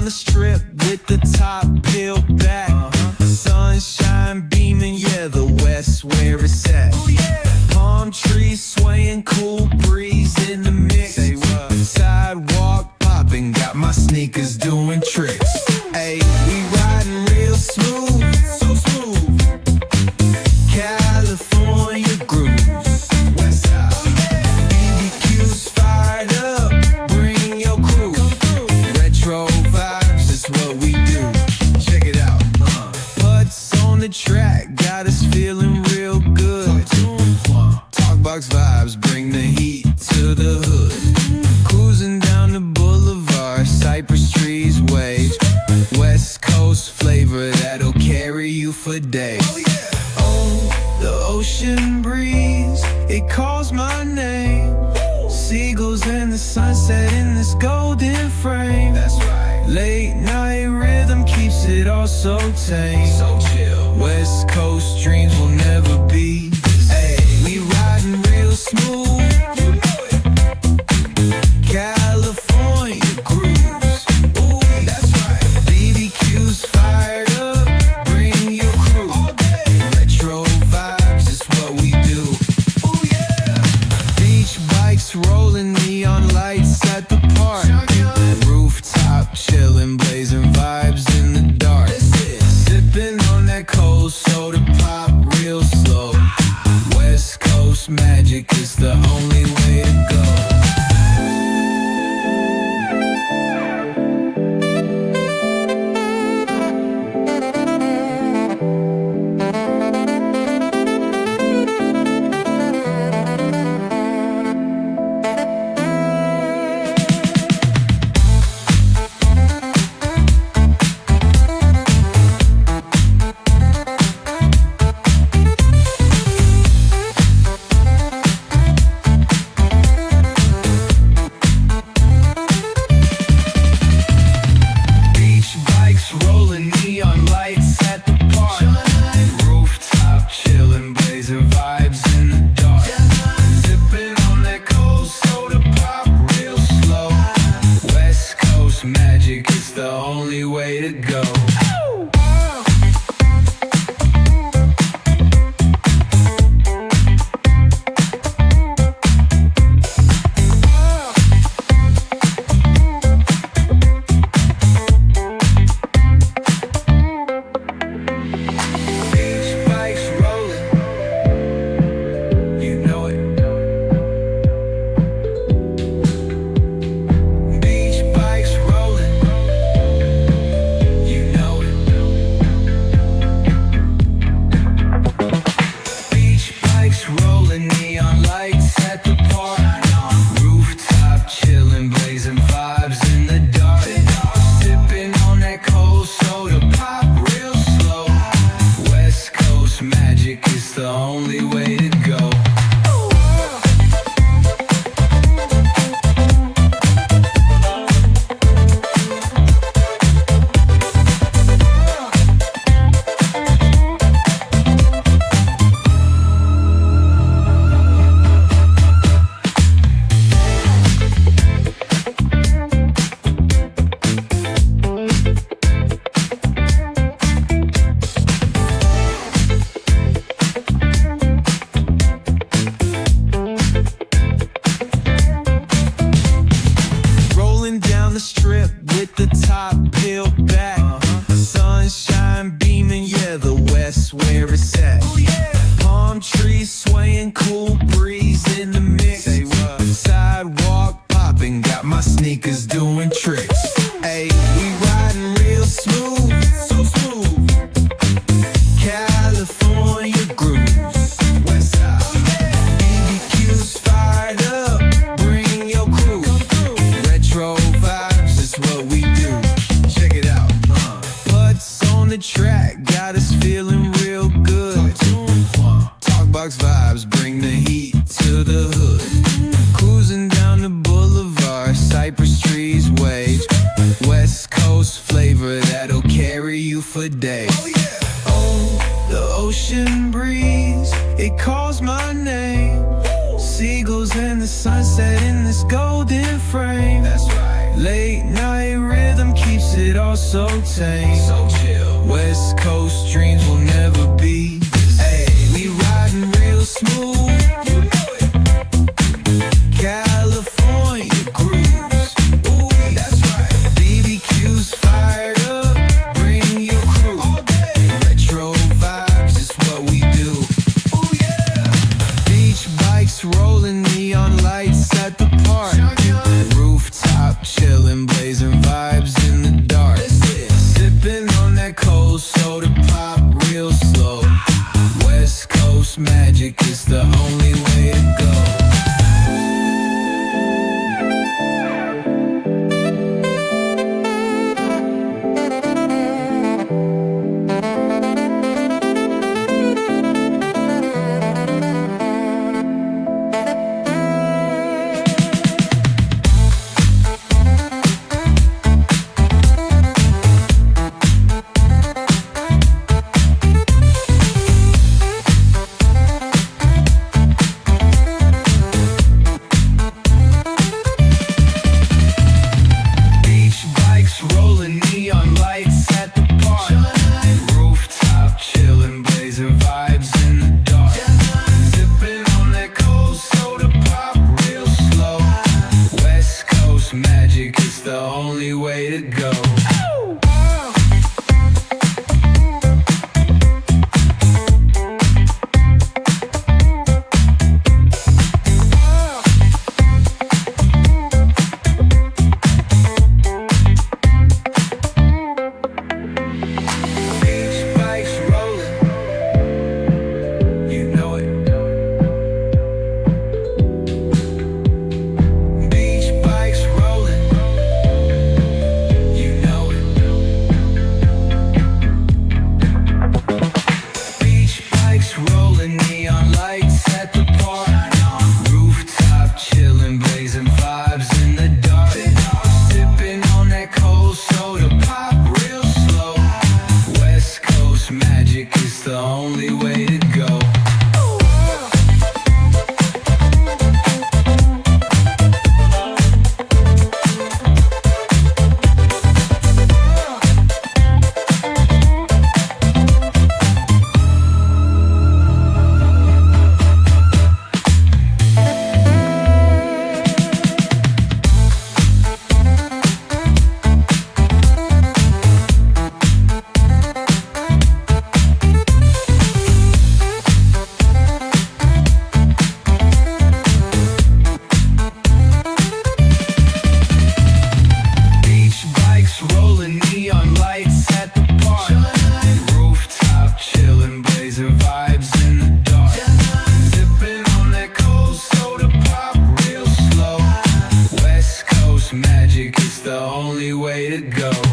the strip with the top peeled back. Sunshine beaming, yeah, the West where it's at. Palm trees swaying, cool breeze in the mix. Sidewalk popping, got my sneakers doing tricks. Ayy, we riding real smooth, so smooth. California grooves, West Side. BBQ's fired up, bring your crew. Retro vibes is what we do. Check it out. Putts on the track, got us feeling real good. Talkbox vibes, bring the heat to the hood. Cruising down the boulevard, cypress trees wave. West Coast flavor that'll carry you for days. Oh, the ocean breeze, it calls my name. Seagulls and the sunset in this golden frame. That's right. Late night rhythm keeps it all so tame. So chill. West Coast dreams will never be the same. We riding real smooth. You know it. California grooves. Ooh, that's right. BBQ's fired up. Bring your crew. All day. Retro vibes is what we do. Ooh, yeah. Beach bikes rolling, neon lights at the park. Rooftop chilling, blazing vibes in the dark. Sipping on that cold soda pop real slow. West Coast magic is the only way to go. Rolling neon lights at the park. Rooftop chilling, blazing vibes in the dark. Sipping on that cold soda pop real slow. West Coast magic is the only way to go. Rolling neon lights at the park. Rooftop chilling, blazing vibes in the dark. Sipping on that cold soda pop real slow. West Coast magic is the only way to go. The strip with the top peeled back. Sunshine beaming, yeah, the West where it's at. Palm trees swaying, cool breeze in the mix. Sidewalk popping, got my sneakers doing tricks. Ayy, we riding real smooth, so smooth. California grooves, West Side. BBQ's fired up, bring your crew. Retro vibes is what we do. Check it out. Putts on the track, got us feeling real good. Talkbox vibes, bring the heat to the hood. Cruising down the boulevard, cypress trees wave. West Coast flavor that'll carry you for days. Oh, the ocean breeze, it calls my name. Seagulls and the sunset in this golden frame. That's right. Late night rhythm keeps keeps it all so tame. So chill. West Coast dreams will never be the same. Hey, we riding real smooth. You know it. California grooves. Ooh, that's right. BBQ's fired up. Bring your crew. All day. Retro vibes is what we do. Ooh, yeah. Beach bikes rolling, neon lights at the park. Rooftop chillin', blazing vibes in the dark. Sipping on that cold soda pop real slow. West Coast magic is the only way to go. Rolling neon lights at the park. Rooftop chillin', blazing vibes in the dark. Sipping on that cold soda pop real slow. West Coast magic is the only way to go. Rolling neon lights at the park. Rooftop chillin', blazing vibes in the dark. Sipping on that cold soda pop real slow. West Coast magic is the only way to go. Rolling neon lights at the park. Rooftop chillin', blazing vibes in the dark. Sipping on that cold soda pop real slow. West Coast magic is the only way to go.